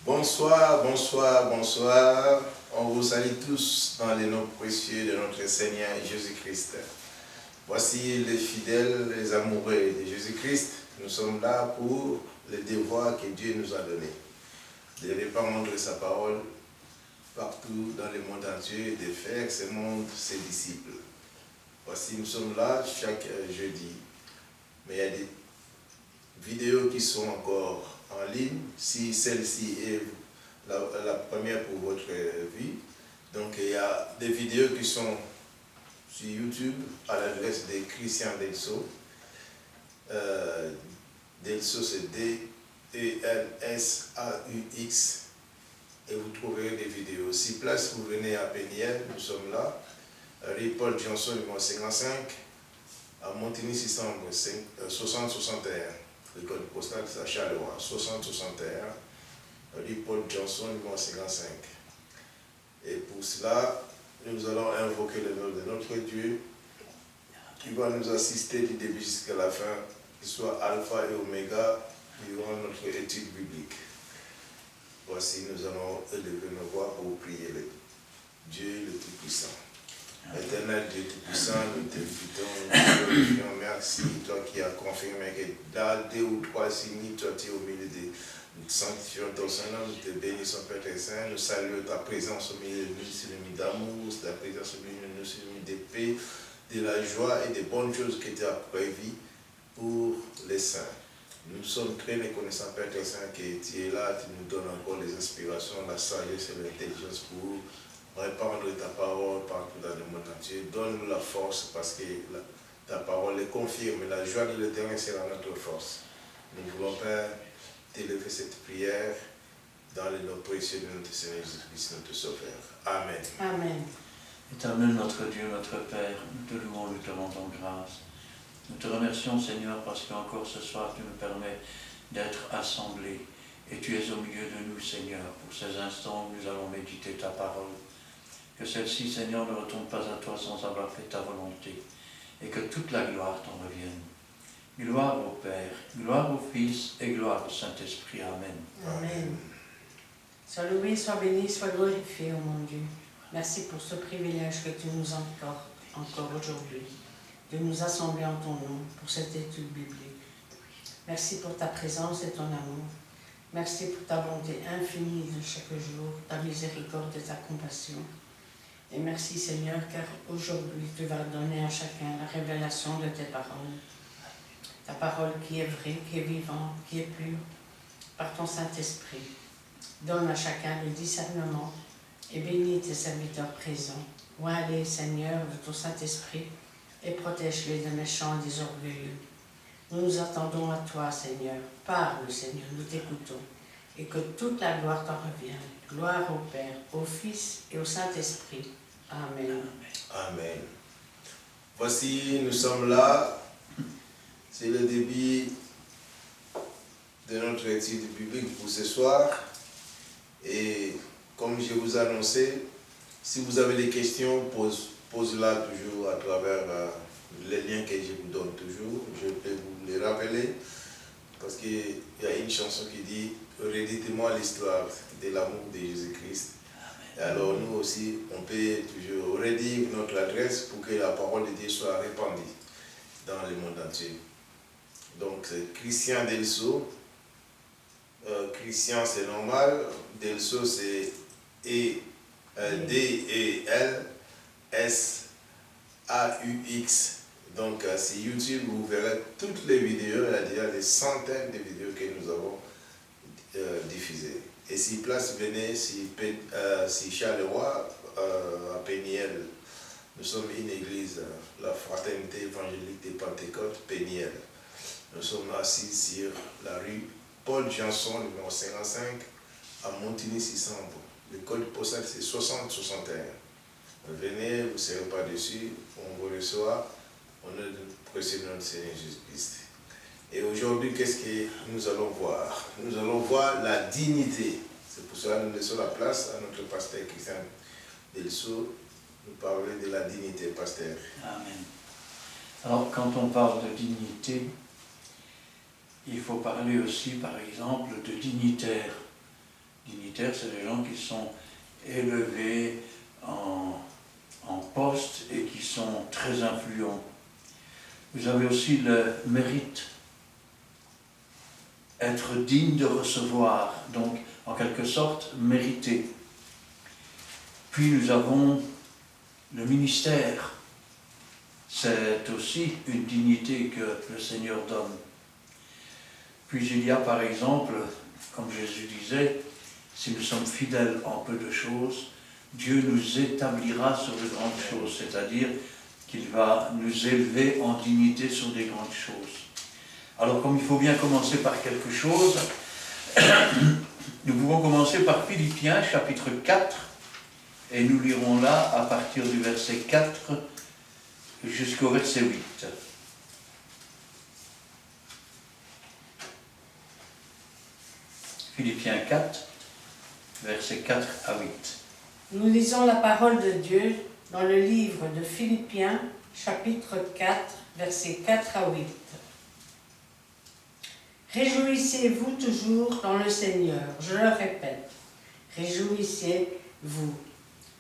Bonsoir, bonsoir, bonsoir. On vous salue tous dans les noms précieux de notre Seigneur Jésus-Christ. Voici les fidèles, les amoureux de Jésus-Christ. Nous sommes là pour le devoir que Dieu nous a donné, de répandre sa parole partout dans le monde entier et de faire ce monde ses disciples. Voici, nous sommes là chaque jeudi. Mais il y a des vidéos qui sont encore en ligne, si celle-ci est la première pour votre vie. Donc il y a des vidéos qui sont sur YouTube à l'adresse de Christian Delso. Delso c'est D-E-L-S-A-U-X et vous trouverez des vidéos. Si place vous venez à Péniel, nous sommes là. Rue Paul Johnson numéro 55 à Montigny 600 6061. Le code postal c'est à Charleroi 6061. Rue Paul Johnson numéro 55. Et pour cela, nous allons invoquer le nom de notre Dieu qui va nous assister du début jusqu'à la fin, qui soit alpha et oméga durant notre étude biblique. Voici, nous allons élever nos voix pour prier le Dieu le Tout-Puissant. Éternel Dieu Tout-Puissant, nous t'invitons, nous te glorifions, merci, toi qui as confirmé que dans 2 ou 3 signes, toi tu es au milieu de nous sanctifions ton Saint-Nom, nous te bénissons Père très Saint, nous saluons ta présence au milieu de nous, synonyme d'amour, ta présence au milieu de nous, synonyme de paix, de la joie et des bonnes choses que tu as prévues pour les saints. Nous sommes très reconnaissants Père très Saint que tu es là, tu nous donnes encore les inspirations, la sagesse et l'intelligence pour répandre ta parole partout dans le monde entier. Donne-nous la force parce que ta parole le confirme. La joie de l'Éternel sera notre force. Nous voulons, Père, t'élever cette prière dans le nom précieux de notre Seigneur Jésus-Christ, notre Sauveur. Amen. Amen. Éternel notre Dieu, notre Père, nous te louons, nous te rendons grâce. Nous te remercions, Seigneur, parce qu'encore ce soir, tu nous permets d'être assemblés. Et tu es au milieu de nous, Seigneur, pour ces instants où nous allons méditer ta parole. Que celle-ci, Seigneur, ne retourne pas à toi sans avoir fait ta volonté, et que toute la gloire t'en revienne. Gloire au Père, gloire au Fils et gloire au Saint-Esprit. Amen. Amen. Sois loué, sois béni, sois glorifié, oh mon Dieu. Merci pour ce privilège que tu nous accordes encore aujourd'hui, de nous assembler en ton nom pour cette étude biblique. Merci pour ta présence et ton amour. Merci pour ta bonté infinie de chaque jour, ta miséricorde et ta compassion. Et merci Seigneur, car aujourd'hui tu vas donner à chacun la révélation de tes paroles. Ta parole qui est vraie, qui est vivante, qui est pure, par ton Saint-Esprit. Donne à chacun le discernement et bénis tes serviteurs présents. Oins-les, Seigneur, de ton Saint-Esprit et protège-les des méchants et des orgueilleux. Nous nous attendons à toi, Seigneur. Parle, Seigneur, nous t'écoutons. Et que toute la gloire t'en revienne. Gloire au Père, au Fils et au Saint-Esprit. Amen. Amen. Voici, nous sommes là. C'est le début de notre étude biblique pour ce soir. Et comme je vous ai annoncé, si vous avez des questions, posez-la toujours à travers les liens que je vous donne toujours. Je peux vous les rappeler parce qu'il y a une chanson qui dit « Redites-moi l'histoire de l'amour de Jésus-Christ ». Alors nous aussi, on peut toujours redire notre adresse pour que la parole de Dieu soit répandue dans le monde entier. Donc c'est Christian Delso. Christian c'est normal, Delso c'est D-E-L-S-A-U-X. Donc sur YouTube vous verrez toutes les vidéos, il y a déjà des centaines de vidéos que nous avons diffusées. Et si place venez, si Charleroi, à Péniel, nous sommes une église, la Fraternité évangélique des Pentecôtes, Péniel. Nous sommes assis sur la rue Paul Johnson, numéro 55, à Montigny 600. Le code postal c'est 6061. Venez, vous ne serez pas dessus, on vous reçoit, on est le précieux de notre Seigneur Jésus-Christ. Et aujourd'hui, qu'est-ce que nous allons voir? Nous allons voir la dignité. C'est pour cela que nous laissons la place à notre pasteur Christian Delso nous parler de la dignité, pasteur. Amen. Alors, quand on parle de dignité, il faut parler aussi, par exemple, de dignitaires. dignitaires, c'est des gens qui sont élevés en poste et qui sont très influents. Vous avez aussi le mérite, être digne de recevoir, donc en quelque sorte mériter. Puis nous avons le ministère, c'est aussi une dignité que le Seigneur donne. Puis il y a par exemple, comme Jésus disait, si nous sommes fidèles en peu de choses, Dieu nous établira sur de grandes choses, c'est-à-dire qu'il va nous élever en dignité sur des grandes choses. Alors comme il faut bien commencer par quelque chose, nous pouvons commencer par Philippiens chapitre 4, et nous lirons là à partir du verset 4 jusqu'au verset 8. Philippiens 4, versets 4 à 8. Nous lisons la parole de Dieu dans le livre de Philippiens, chapitre 4, versets 4 à 8. Réjouissez-vous toujours dans le Seigneur, je le répète, réjouissez-vous.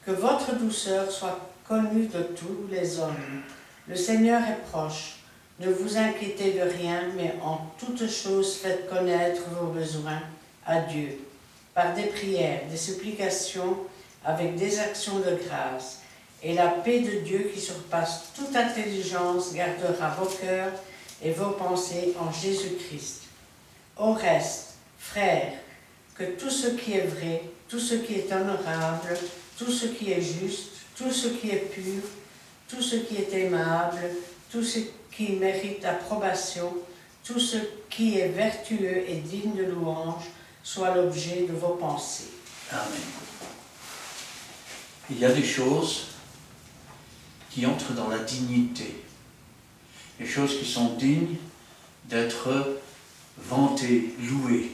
Que votre douceur soit connue de tous les hommes. Le Seigneur est proche. Ne vous inquiétez de rien, mais en toutes choses faites connaître vos besoins à Dieu, par des prières, des supplications, avec des actions de grâce. Et la paix de Dieu qui surpasse toute intelligence gardera vos cœurs et vos pensées en Jésus-Christ. Au reste, frères, que tout ce qui est vrai, tout ce qui est honorable, tout ce qui est juste, tout ce qui est pur, tout ce qui est aimable, tout ce qui mérite approbation, tout ce qui est vertueux et digne de louange, soit l'objet de vos pensées. Amen. Il y a des choses qui entrent dans la dignité, des choses qui sont dignes d'être vantées, louées.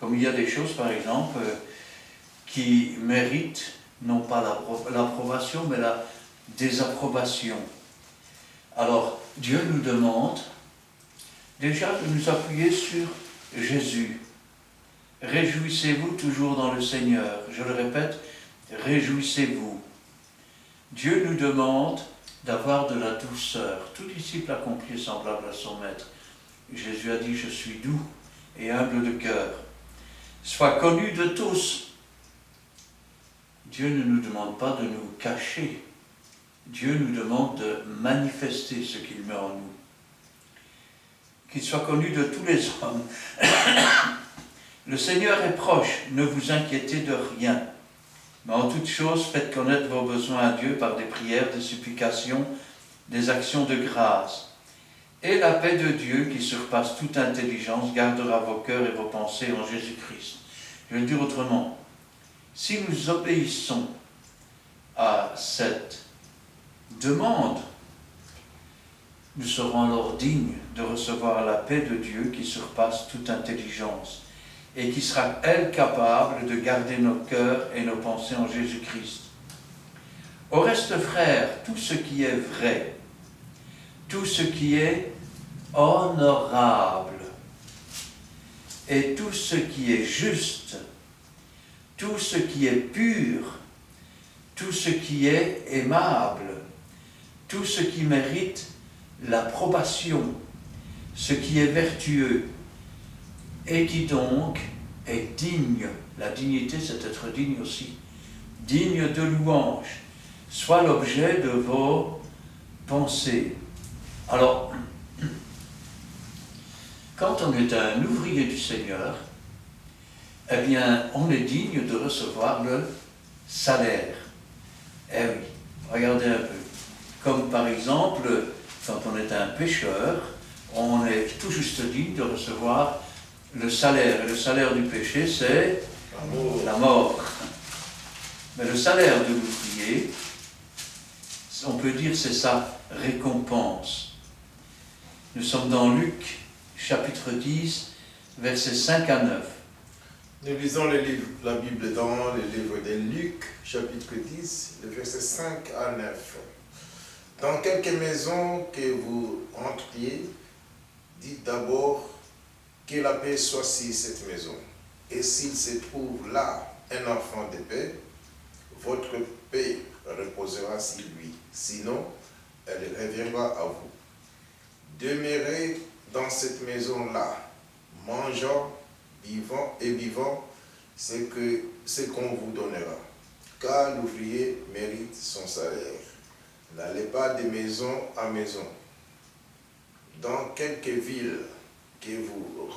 Comme il y a des choses, par exemple, qui méritent non pas l'approbation, mais la désapprobation. Alors, Dieu nous demande déjà de nous appuyer sur Jésus. Réjouissez-vous toujours dans le Seigneur. Je le répète, réjouissez-vous. Dieu nous demande d'avoir de la douceur. Tout disciple accompli est semblable à son maître. Jésus a dit, je suis doux et humble de cœur. Sois connu de tous. Dieu ne nous demande pas de nous cacher. Dieu nous demande de manifester ce qu'il met en nous. Qu'il soit connu de tous les hommes. Le Seigneur est proche, ne vous inquiétez de rien. Mais en toute chose, faites connaître vos besoins à Dieu par des prières, des supplications, des actions de grâce. Et la paix de Dieu, qui surpasse toute intelligence, gardera vos cœurs et vos pensées en Jésus-Christ. Je vais le dire autrement. Si nous obéissons à cette demande, nous serons alors dignes de recevoir la paix de Dieu qui surpasse toute intelligence et qui sera, elle, capable de garder nos cœurs et nos pensées en Jésus-Christ. Au reste, frères, tout ce qui est vrai, tout ce qui est honorable, et tout ce qui est juste, tout ce qui est pur, tout ce qui est aimable, tout ce qui mérite l'approbation, ce qui est vertueux, et qui donc est digne. La dignité, c'est être digne aussi. Digne de louange, soit l'objet de vos pensées. Alors, quand on est un ouvrier du Seigneur, eh bien, on est digne de recevoir le salaire. Eh oui, regardez un peu. Comme par exemple, quand on est un pécheur, on est tout juste digne de recevoir le salaire. Et le salaire du péché, c'est la mort. Mais le salaire de l'ouvrier, on peut dire c'est sa récompense. Nous sommes dans Luc, chapitre 10, versets 5 à 9. Nous lisons la Bible dans le livre de Luc, chapitre 10, le verset 5 à 9. Dans quelque maison que vous entriez, dites d'abord que la paix soit sur cette maison. et s'il se trouve là un enfant de paix, votre paix reposera sur lui. Sinon, elle reviendra à vous. Demeurez dans cette maison-là, mangeant, buvant ce qu'on vous donnera. Car l'ouvrier mérite son salaire. N'allez pas de maison à maison. Dans quelque ville que vous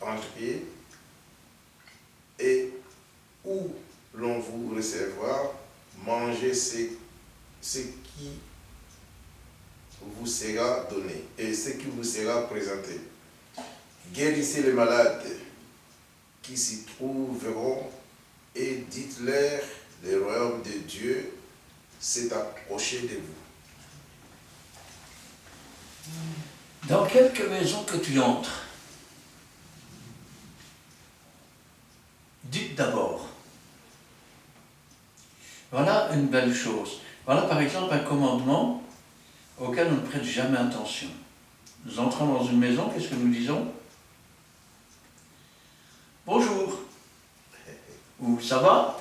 rentriez et où l'on vous recevra, mangez ce qui vous sera donné et ce qui vous sera présenté. Guérissez les malades qui s'y trouveront et dites-leur, le royaume de Dieu s'est approché de vous. Dans quelque maison que tu entres, dites d'abord. Voilà une belle chose. Voilà par exemple un commandement auquel on ne prête jamais attention. Nous entrons dans une maison, qu'est-ce que nous disons? Bonjour. Ou ça va?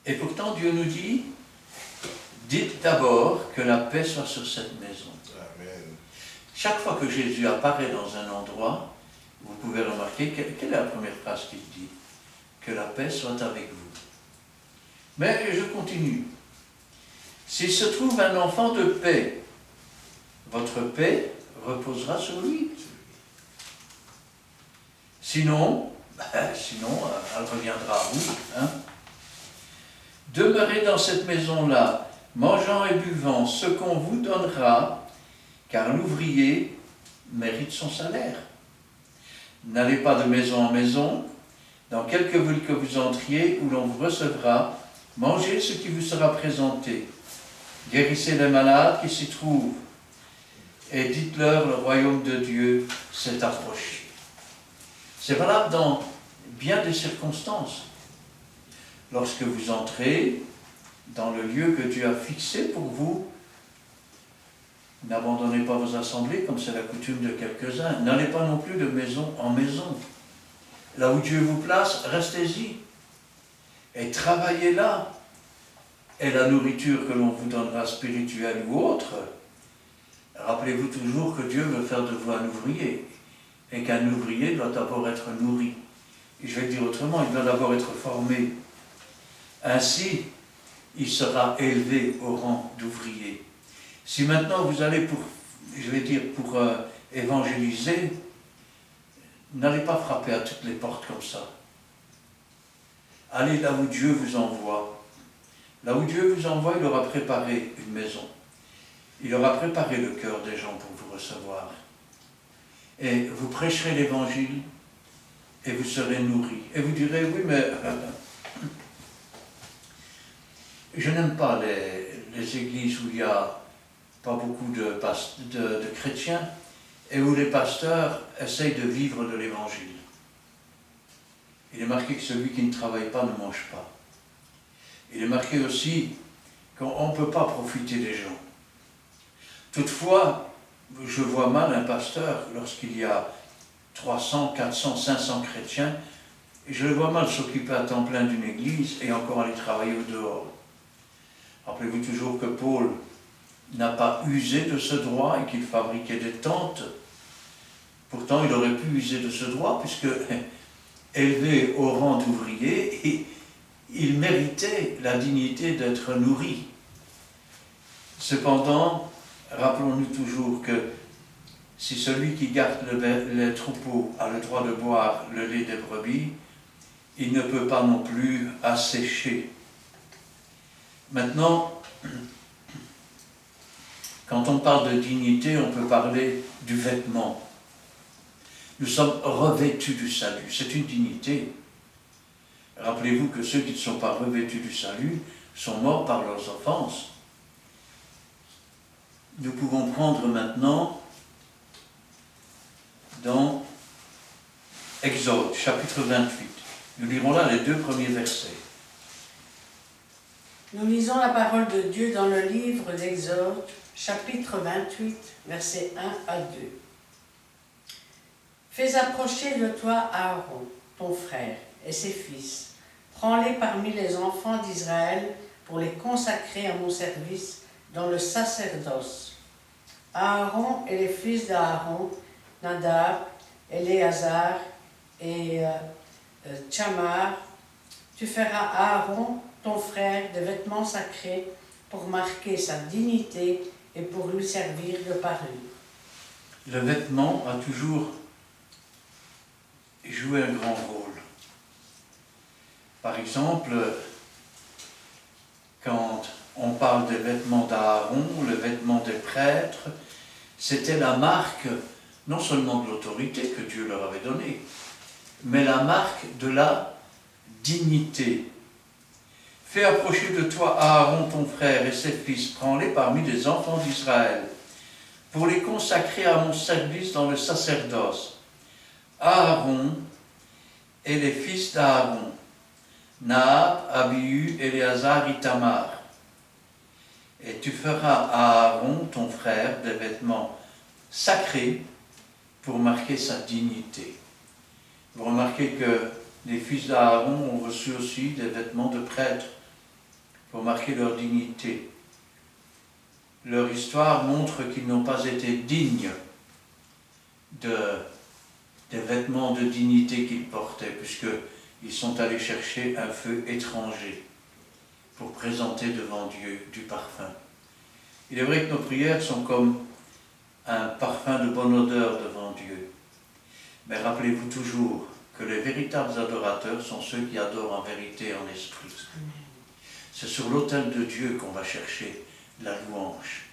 Et pourtant Dieu nous dit, dites d'abord que la paix soit sur cette maison. Amen. Chaque fois que Jésus apparaît dans un endroit, vous pouvez remarquer, quelle est la première phrase qu'il dit? Que la paix soit avec vous. Mais je continue. S'il se trouve un enfant de paix, votre paix reposera sur lui. Sinon, elle reviendra à vous. Hein? Demeurez dans cette maison-là, mangeant et buvant ce qu'on vous donnera, car l'ouvrier mérite son salaire. N'allez pas de maison en maison, dans quelque ville que vous entriez, où l'on vous recevra, mangez ce qui vous sera présenté. Guérissez les malades qui s'y trouvent, et dites-leur, le royaume de Dieu s'est approché. C'est valable dans bien des circonstances. Lorsque vous entrez dans le lieu que Dieu a fixé pour vous, n'abandonnez pas vos assemblées comme c'est la coutume de quelques-uns. N'allez pas non plus de maison en maison. Là où Dieu vous place, restez-y. Et travaillez là. Et la nourriture que l'on vous donnera, spirituelle ou autre, rappelez-vous toujours que Dieu veut faire de vous un ouvrier. Et qu'un ouvrier doit d'abord être nourri. Et je vais le dire autrement, il doit d'abord être formé. Ainsi, il sera élevé au rang d'ouvrier. Si maintenant vous allez pour évangéliser, n'allez pas frapper à toutes les portes comme ça. Allez là où Dieu vous envoie. Là où Dieu vous envoie, il aura préparé une maison. Il aura préparé le cœur des gens pour vous recevoir. Et vous prêcherez l'évangile et vous serez nourris. Et vous direz, oui, mais je n'aime pas les églises où il n'y a pas beaucoup de chrétiens et où les pasteurs essayent de vivre de l'évangile. Il est marqué que celui qui ne travaille pas ne mange pas. Il est marqué aussi qu'on ne peut pas profiter des gens. Toutefois, je vois mal un pasteur, lorsqu'il y a 300, 400, 500 chrétiens, je le vois mal s'occuper à temps plein d'une église et encore aller travailler au dehors. Rappelez-vous toujours que Paul n'a pas usé de ce droit et qu'il fabriquait des tentes. Pourtant, il aurait pu user de ce droit, puisque, élevé au rang d'ouvrier, il méritait la dignité d'être nourri. Cependant, rappelons-nous toujours que si celui qui garde les troupeaux a le droit de boire le lait des brebis, il ne peut pas non plus assécher. Maintenant, quand on parle de dignité, on peut parler du vêtement. Nous sommes revêtus du salut, c'est une dignité. Rappelez-vous que ceux qui ne sont pas revêtus du salut sont morts par leurs offenses. Nous pouvons prendre maintenant dans Exode, chapitre 28. Nous lirons là les 2 premiers versets. Nous lisons la parole de Dieu dans le livre d'Exode, chapitre 28, versets 1 à 2. Fais approcher de toi Aaron, ton frère, et ses fils. Prends-les parmi les enfants d'Israël pour les consacrer à mon service dans le sacerdoce. Aaron et les fils d'Aaron, Nadab, Éléazar et Tchamar, tu feras à Aaron, ton frère, des vêtements sacrés pour marquer sa dignité et pour lui servir de parure. Le vêtement a toujours joué un grand rôle. Par exemple, quand on parle des vêtements d'Aaron, le vêtement des prêtres, c'était la marque non seulement de l'autorité que Dieu leur avait donnée, mais la marque de la dignité. Fais approcher de toi Aaron ton frère et ses fils, prends-les parmi les enfants d'Israël, pour les consacrer à mon service dans le sacerdoce. Aaron et les fils d'Aaron, Nadab, Abihu, Éléazar, Ithamar. Et tu feras à Aaron, ton frère, des vêtements sacrés pour marquer sa dignité. Vous remarquez que les fils d'Aaron ont reçu aussi des vêtements de prêtres pour marquer leur dignité. Leur histoire montre qu'ils n'ont pas été dignes des vêtements de dignité qu'ils portaient, puisqu'ils sont allés chercher un feu étranger pour présenter devant Dieu du parfum. Il est vrai que nos prières sont comme un parfum de bonne odeur devant Dieu. Mais rappelez-vous toujours que les véritables adorateurs sont ceux qui adorent en vérité et en esprit. C'est sur l'autel de Dieu qu'on va chercher la louange.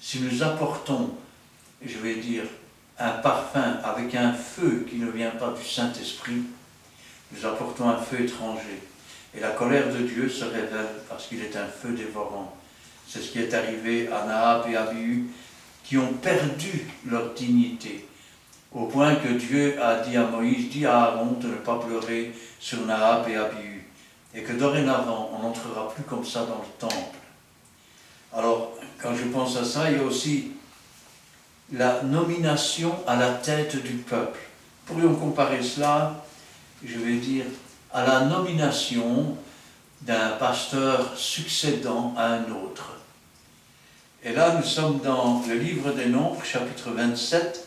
Si nous apportons, je vais dire, un parfum avec un feu qui ne vient pas du Saint-Esprit, nous apportons un feu étranger. Et la colère de Dieu se révèle parce qu'il est un feu dévorant. C'est ce qui est arrivé à Nadab et Abihu, qui ont perdu leur dignité, au point que Dieu a dit à Moïse, dis à Aaron de ne pas pleurer sur Nadab et Abihu, et que dorénavant, on n'entrera plus comme ça dans le temple. Alors, quand je pense à ça, il y a aussi la nomination à la tête du peuple. Pourrions comparer cela, je vais dire, à la nomination d'un pasteur succédant à un autre. Et là, nous sommes dans le livre des Nombres, chapitre 27,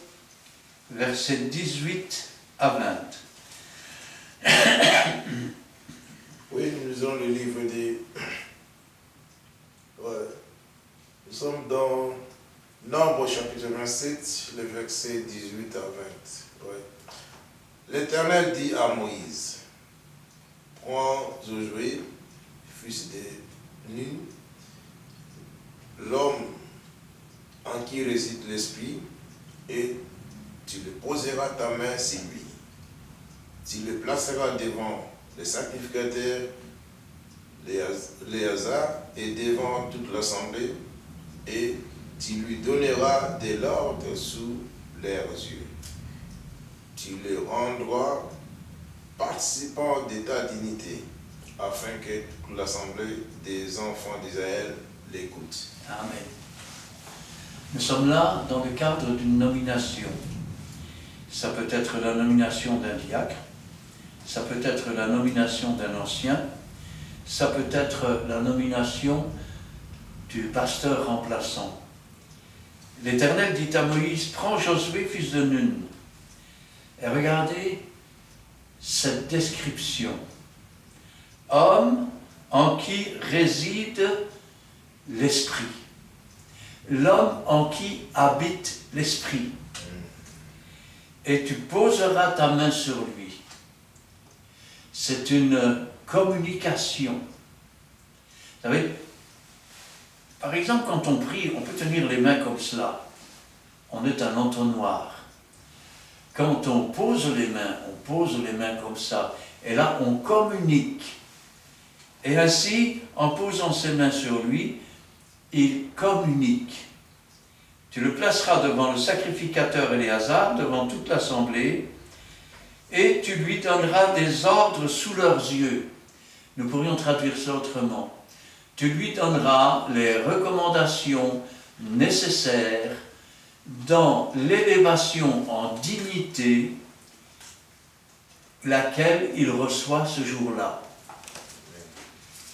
versets 18 à 20. Oui, nous lisons le livre des... Ouais. Nous sommes dans Nombres, chapitre 27, le verset 18 à 20. Ouais. L'Éternel dit à Moïse, prends Josué, fils de Nun, l'homme en qui réside l'Esprit, et tu le poseras ta main sur lui. Tu le placeras devant les sacrificateurs, Éléazar, et devant toute l'assemblée, et tu lui donneras de l'ordre sous leurs yeux. Tu le rendras participant de ta dignité, afin que toute l'assemblée des enfants d'Israël l'écoute. Amen. Nous sommes là dans le cadre d'une nomination. Ça peut être la nomination d'un diacre, ça peut être la nomination d'un ancien, ça peut être la nomination du pasteur remplaçant. L'Éternel dit à Moïse, prends Josué, fils de Nun. Et regardez cette description. Homme en qui réside l'Esprit. L'homme en qui habite l'Esprit. Et tu poseras ta main sur lui. C'est une communication. Vous savez, par exemple, quand on prie, on peut tenir les mains comme cela. On est un entonnoir. Quand on pose les mains comme ça. Et là, on communique. Et ainsi, en posant ses mains sur lui, il communique. Tu le placeras devant le sacrificateur Éléazar, devant toute l'assemblée, et tu lui donneras des ordres sous leurs yeux. Nous pourrions traduire ça autrement. Tu lui donneras les recommandations nécessaires dans l'élévation en dignité laquelle il reçoit ce jour-là.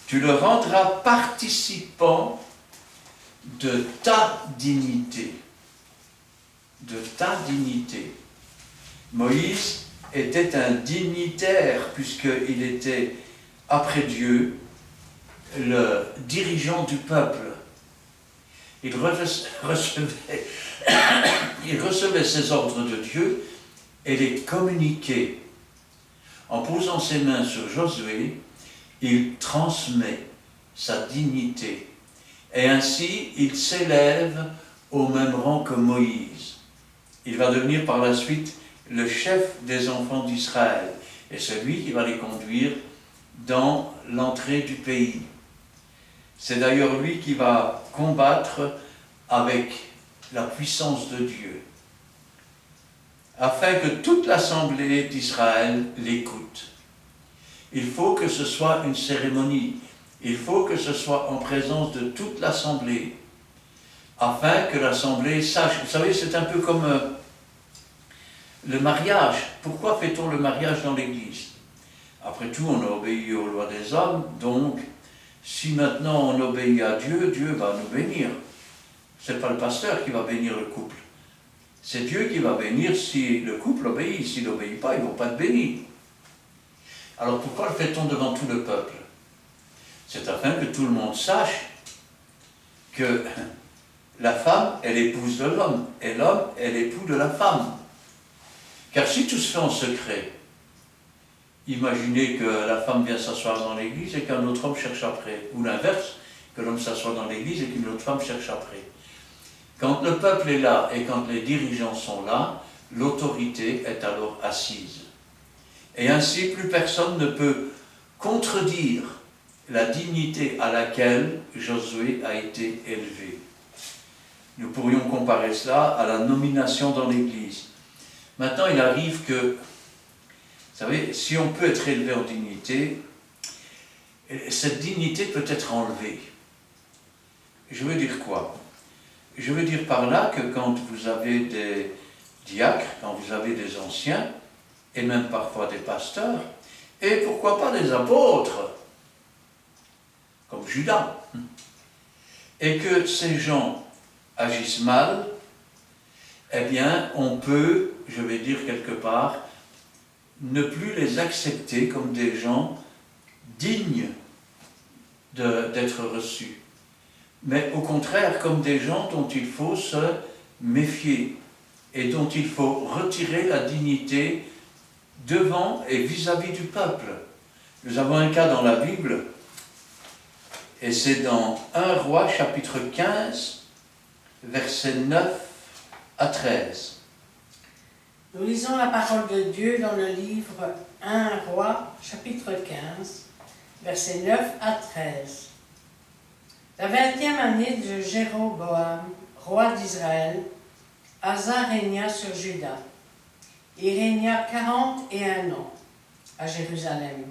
Tu le rendras participant de ta dignité. De ta dignité. Moïse était un dignitaire puisqu'il était, après Dieu, le dirigeant du peuple. Il recevait ses ordres de Dieu et les communiquait. En posant ses mains sur Josué, il transmet sa dignité. Et ainsi, il s'élève au même rang que Moïse. Il va devenir par la suite le chef des enfants d'Israël et celui qui va les conduire dans l'entrée du pays. C'est d'ailleurs lui qui va combattre avec la puissance de Dieu, afin que toute l'assemblée d'Israël l'écoute. Il faut que ce soit une cérémonie, il faut que ce soit en présence de toute l'assemblée, afin que l'assemblée sache. Vous savez, c'est un peu comme le mariage. Pourquoi fait-on le mariage dans l'Église? Après tout, on a obéi aux lois des hommes, donc si maintenant on obéit à Dieu, Dieu va nous bénir. Ce n'est pas le pasteur qui va bénir le couple. C'est Dieu qui va bénir si le couple obéit. S'il n'obéit pas, ils ne vont pas être bénis. Alors pourquoi le fait-on devant tout le peuple? C'est afin que tout le monde sache que la femme est l'épouse de l'homme et l'homme est l'époux de la femme. Car si tout se fait en secret, imaginez que la femme vient s'asseoir dans l'église et qu'un autre homme cherche après. Ou l'inverse, que l'homme s'assoit dans l'église et qu'une autre femme cherche après. Quand le peuple est là et quand les dirigeants sont là, l'autorité est alors assise. Et ainsi, plus personne ne peut contredire la dignité à laquelle Josué a été élevé. Nous pourrions comparer cela à la nomination dans l'Église. Maintenant, il arrive que, vous savez, si on peut être élevé en dignité, cette dignité peut être enlevée. Je veux dire quoi? Je veux dire par là que quand vous avez des diacres, quand vous avez des anciens, et même parfois des pasteurs, et pourquoi pas des apôtres, comme Judas, et que ces gens agissent mal, eh bien, on peut, je vais dire quelque part, ne plus les accepter comme des gens dignes d'être reçus, mais au contraire comme des gens dont il faut se méfier et dont il faut retirer la dignité devant et vis-à-vis du peuple. Nous avons un cas dans la Bible, et c'est dans 1 Roi chapitre 15, versets 9 à 13. Nous lisons la parole de Dieu dans le livre 1 Roi chapitre 15, versets 9 à 13. La 20e année de Jéroboam, roi d'Israël, Asa régna sur Juda. Il régna 41 ans à Jérusalem.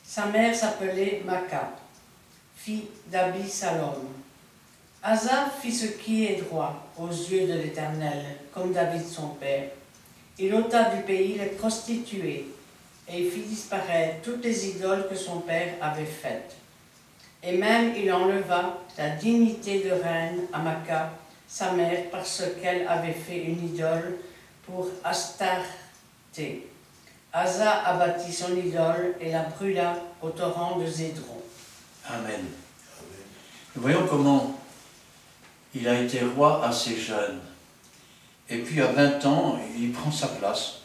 Sa mère s'appelait Maca, fille d'Abisalom. Asa fit ce qui est droit aux yeux de l'Éternel, comme David son père. Il ôta du pays les prostituées, et il fit disparaître toutes les idoles que son père avait faites. Et même il enleva la dignité de reine à Maca, sa mère, parce qu'elle avait fait une idole pour Astarté. Asa abattit son idole et la brûla au torrent de Zédron. Amen. Nous voyons comment il a été roi assez jeune. Et puis à 20 ans, il prend sa place.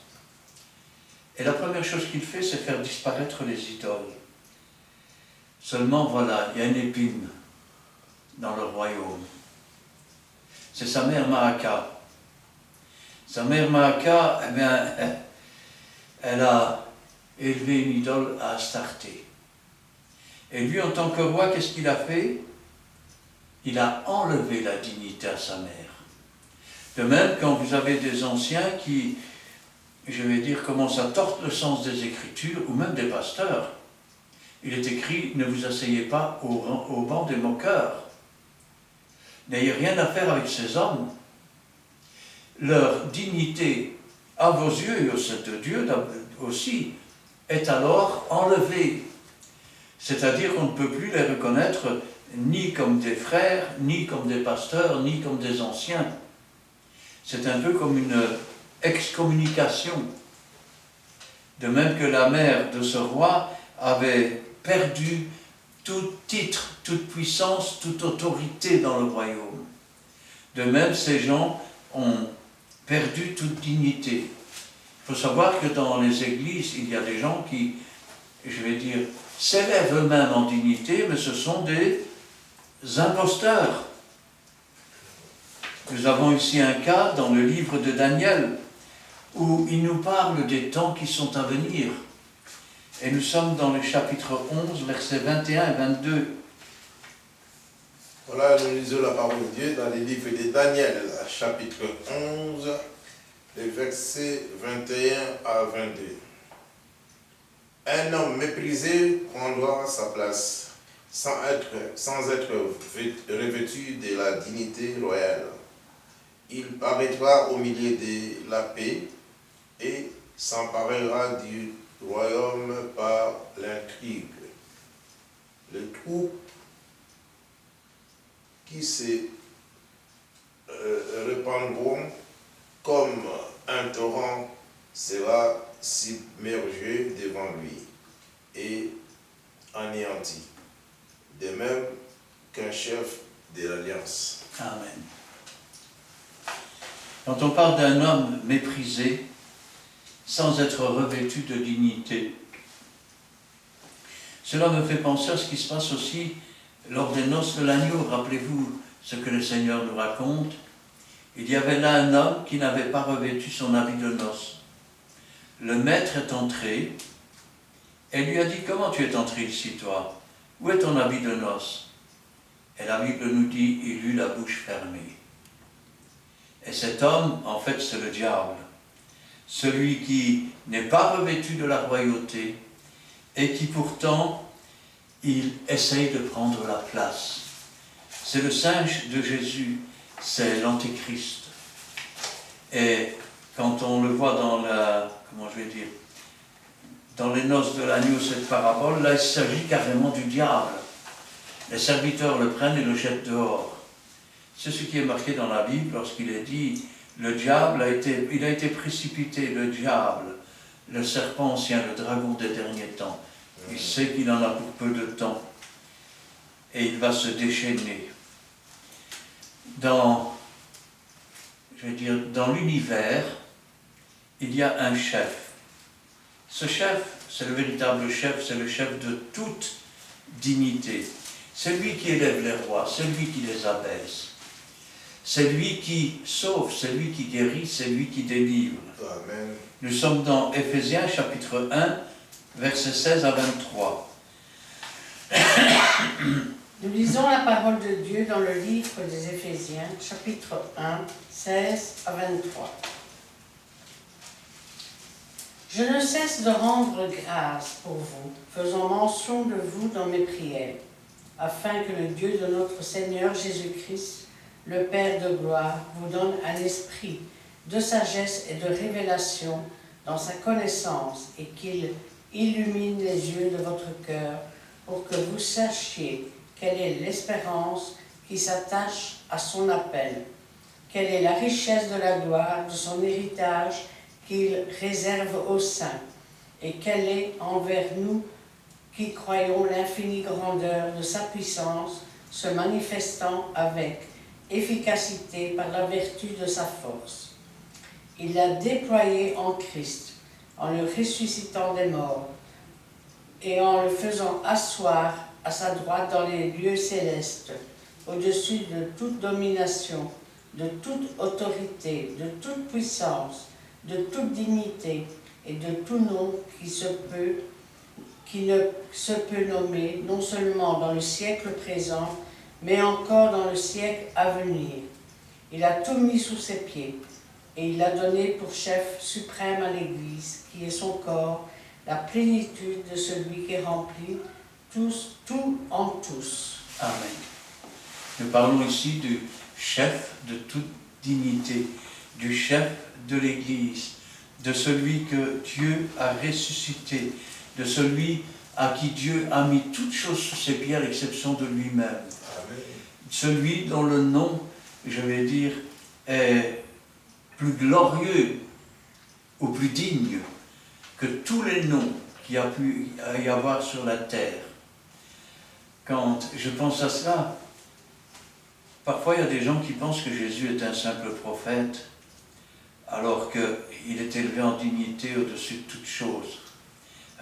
Et la première chose qu'il fait, c'est faire disparaître les idoles. Seulement, voilà, il y a une épine dans le royaume. C'est sa mère Maaka. Sa mère Maaka, eh bien, elle a élevé une idole à Astarté. Et lui, en tant que roi, qu'est-ce qu'il a fait? Il a enlevé la dignité à sa mère. De même, quand vous avez des anciens qui, je vais dire, commencent à tordre le sens des Écritures, ou même des pasteurs, il est écrit, ne vous asseyez pas au banc des moqueurs. N'ayez rien à faire avec ces hommes. Leur dignité, à vos yeux et aux yeux de Dieu aussi, est alors enlevée. C'est-à-dire qu'on ne peut plus les reconnaître ni comme des frères, ni comme des pasteurs, ni comme des anciens. C'est un peu comme une excommunication. De même que la mère de ce roi avait perdu tout titre, toute puissance, toute autorité dans le royaume. De même, ces gens ont perdu toute dignité. Il faut savoir que dans les églises, il y a des gens qui, je vais dire, s'élèvent eux-mêmes en dignité, mais ce sont des imposteurs. Nous avons ici un cas dans le livre de Daniel, où il nous parle des temps qui sont à venir. Et nous sommes dans le chapitre 11, versets 21 et 22. Voilà, nous lisons la parole de Dieu dans le livre de Daniel, chapitre 11, les versets 21 à 22. Un homme méprisé prendra sa place, sans être revêtu de la dignité royale. Il paraîtra au milieu de la paix et s'emparera du royaume par l'intrigue. Les troupes qui se répandront comme un torrent sera submergé devant lui et anéanti, de même qu'un chef de l'alliance. Amen. Quand on parle d'un homme méprisé, sans être revêtu de dignité, cela me fait penser à ce qui se passe aussi lors des noces de l'agneau. Rappelez-vous ce que le Seigneur nous raconte. Il y avait là un homme qui n'avait pas revêtu son habit de noces. Le maître est entré et lui a dit « Comment tu es entré ici, toi? Où est ton habit de noces ?» Et la Bible nous dit « Il eut la bouche fermée ». Et cet homme, en fait, c'est le diable. Celui qui n'est pas revêtu de la royauté et qui pourtant, il essaye de prendre la place. C'est le singe de Jésus, c'est l'antéchrist. Et quand on le voit dans dans les noces de l'agneau, cette parabole, là il s'agit carrément du diable. Les serviteurs le prennent et le jettent dehors. C'est ce qui est marqué dans la Bible lorsqu'il est dit le diable a été précipité, le diable, le serpent ancien, le dragon des derniers temps. Il sait qu'il en a pour peu de temps et il va se déchaîner. Dans l'univers, il y a un chef. Ce chef, c'est le véritable chef, c'est le chef de toute dignité. C'est lui qui élève les rois, c'est lui qui les abaisse. C'est lui qui sauve, c'est lui qui guérit, c'est lui qui délivre. Amen. Nous sommes dans Éphésiens chapitre 1, versets 16 à 23. Nous lisons la parole de Dieu dans le livre des Éphésiens, chapitre 1, 16 à 23. Je ne cesse de rendre grâce pour vous, faisant mention de vous dans mes prières, afin que le Dieu de notre Seigneur Jésus-Christ, le Père de gloire, vous donne un esprit de sagesse et de révélation dans sa connaissance et qu'il illumine les yeux de votre cœur pour que vous sachiez quelle est l'espérance qui s'attache à son appel, quelle est la richesse de la gloire de son héritage qu'il réserve aux saints, et quelle est envers nous qui croyons l'infinie grandeur de sa puissance se manifestant avec efficacité par la vertu de sa force. Il l'a déployé en Christ, en le ressuscitant des morts et en le faisant asseoir à sa droite dans les lieux célestes, au-dessus de toute domination, de toute autorité, de toute puissance, de toute dignité et de tout nom qui ne se peut nommer, non seulement dans le siècle présent, mais encore dans le siècle à venir. Il a tout mis sous ses pieds, et il l'a donné pour chef suprême à l'Église, qui est son corps, la plénitude de celui qui remplit tout en tous. Amen. Nous parlons ici du chef de toute dignité, du chef de l'Église, de celui que Dieu a ressuscité, de celui à qui Dieu a mis toutes choses sous ses pieds à l'exception de lui-même. Amen. Celui dont le nom, je vais dire, est plus glorieux ou plus digne que tous les noms qu'il y a pu y avoir sur la terre. Quand je pense à cela, parfois il y a des gens qui pensent que Jésus est un simple prophète, alors qu'il est élevé en dignité au-dessus de toute chose.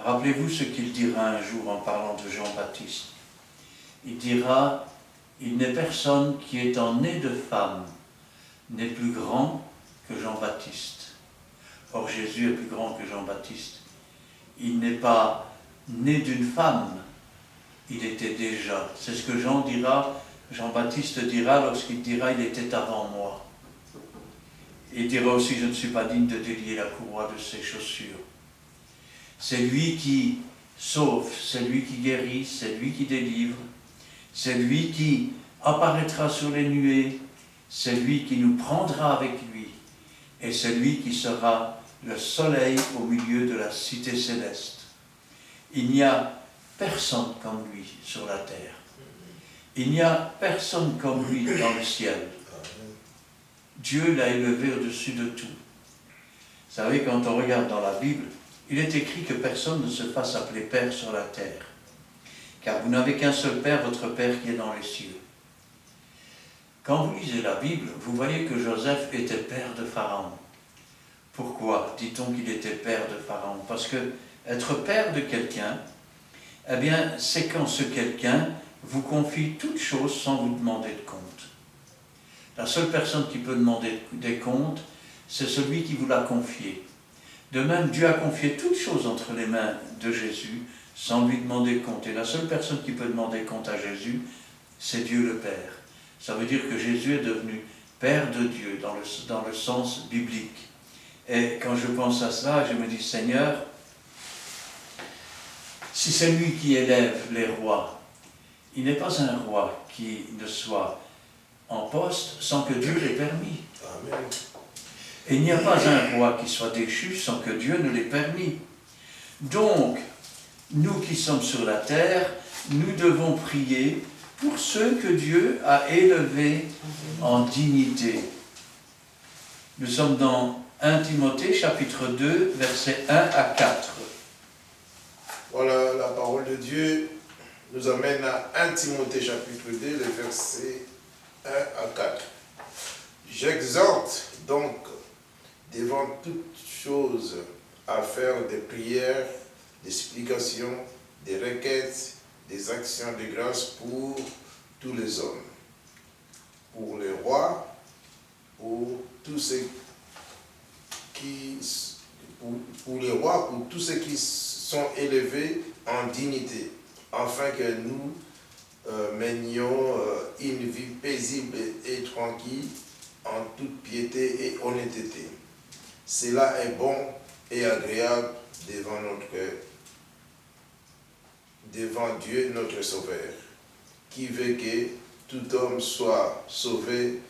Rappelez-vous ce qu'il dira un jour en parlant de Jean-Baptiste. Il dira, « Il n'est personne qui étant né de femme n'est plus grand que Jean-Baptiste. » Or Jésus est plus grand que Jean-Baptiste. Il n'est pas né d'une femme, il était déjà. C'est ce que Jean-Baptiste dira lorsqu'il dira « Il était avant moi ». Il dira aussi « Je ne suis pas digne de délier la courroie de ses chaussures ». C'est lui qui sauve, c'est lui qui guérit, c'est lui qui délivre, c'est lui qui apparaîtra sur les nuées, c'est lui qui nous prendra avec lui, et c'est lui qui sera le soleil au milieu de la cité céleste. Il n'y a personne comme lui sur la terre. Il n'y a personne comme lui dans le ciel. Dieu l'a élevé au-dessus de tout. Vous savez, quand on regarde dans la Bible, il est écrit que personne ne se fasse appeler Père sur la terre. Car vous n'avez qu'un seul Père, votre Père qui est dans les cieux. Quand vous lisez la Bible, vous voyez que Joseph était père de Pharaon. Pourquoi dit-on qu'il était père de Pharaon? Parce que être père de quelqu'un, eh bien, c'est quand ce quelqu'un vous confie toute chose sans vous demander de compte. La seule personne qui peut demander des comptes, c'est celui qui vous l'a confié. De même, Dieu a confié toutes choses entre les mains de Jésus sans lui demander compte. Et la seule personne qui peut demander compte à Jésus, c'est Dieu le Père. Ça veut dire que Jésus est devenu Père de Dieu dans le sens biblique. Et quand je pense à cela, je me dis, Seigneur, si c'est lui qui élève les rois, il n'est pas un roi qui ne soit en poste sans que Dieu l'ait permis. Amen. Et il n'y a pas un roi qui soit déchu sans que Dieu ne l'ait permis. Donc, nous qui sommes sur la terre, nous devons prier pour ceux que Dieu a élevés en dignité. Nous sommes dans 1 Timothée, chapitre 2, versets 1 à 4. Voilà, la parole de Dieu nous amène à 1 Timothée, chapitre 2, les versets 1 à 4. J'exhorte donc devant toute chose à faire des prières, des supplications, des requêtes, des actions de grâce pour tous les hommes, pour les rois, pour tous ceux qui sont élevés en dignité, afin que nous menions une vie paisible et tranquille en toute piété et honnêteté. Cela est bon et agréable devant Dieu notre Sauveur, qui veut que tout homme soit sauvé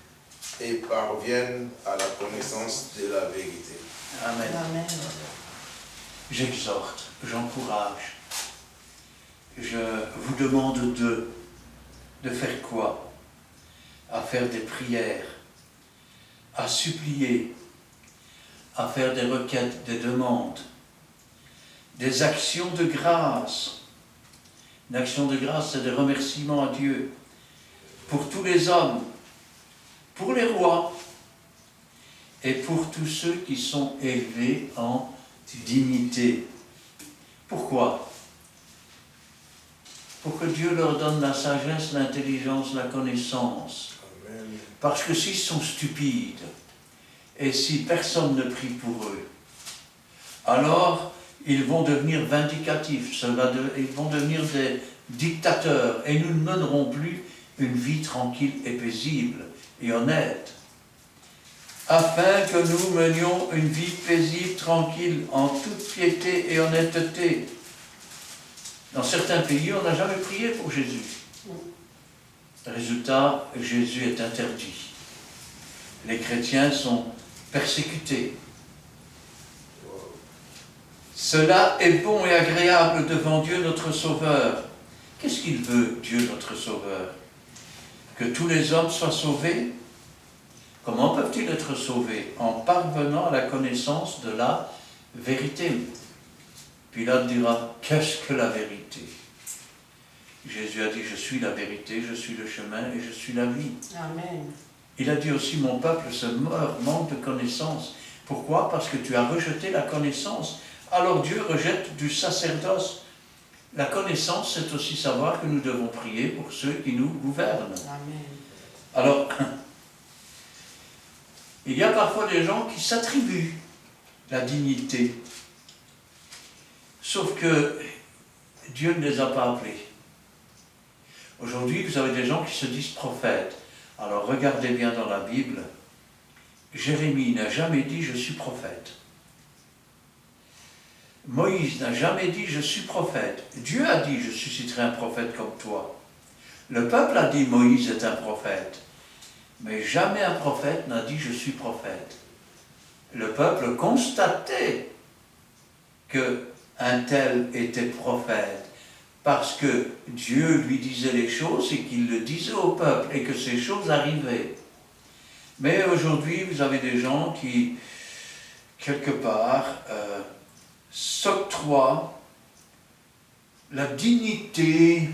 et parvienne à la connaissance de la vérité. Amen. Amen. J'exhorte, j'encourage, je vous demande de faire quoi? À faire des prières, à supplier, à faire des requêtes, des demandes, des actions de grâce. Une action de grâce, c'est des remerciements à Dieu pour tous les hommes, pour les rois et pour tous ceux qui sont élevés en dignité. Pourquoi? Pour que Dieu leur donne la sagesse, l'intelligence, la connaissance. Amen. Parce que s'ils sont stupides, et si personne ne prie pour eux, alors ils vont devenir vindicatifs, ils vont devenir des dictateurs, et nous ne mènerons plus une vie tranquille et paisible et honnête. Afin que nous menions une vie paisible, tranquille, en toute piété et honnêteté. Dans certains pays, on n'a jamais prié pour Jésus. Résultat, Jésus est interdit. Les chrétiens sont persécutés. Cela est bon et agréable devant Dieu notre Sauveur. Qu'est-ce qu'il veut, Dieu notre Sauveur? Que tous les hommes soient sauvés? Comment peuvent-ils être sauvés? En parvenant à la connaissance de la vérité. Pilate dira, qu'est-ce que la vérité? Jésus a dit, je suis la vérité, je suis le chemin et je suis la vie. Amen. Il a dit aussi, mon peuple se meurt, manque de connaissance. Pourquoi? Parce que tu as rejeté la connaissance. Alors Dieu rejette du sacerdoce. La connaissance, c'est aussi savoir que nous devons prier pour ceux qui nous gouvernent. Amen. Alors, il y a parfois des gens qui s'attribuent la dignité. Sauf que Dieu ne les a pas appelés. Aujourd'hui, vous avez des gens qui se disent prophètes. Alors regardez bien dans la Bible, Jérémie n'a jamais dit « je suis prophète ». Moïse n'a jamais dit « je suis prophète ». Dieu a dit « je susciterai un prophète comme toi ». Le peuple a dit « Moïse est un prophète ». Mais jamais un prophète n'a dit « je suis prophète ». Le peuple constatait qu'un tel était prophète parce que Dieu lui disait les choses et qu'il le disait au peuple et que ces choses arrivaient. Mais aujourd'hui, vous avez des gens qui, quelque part, s'octroient la dignité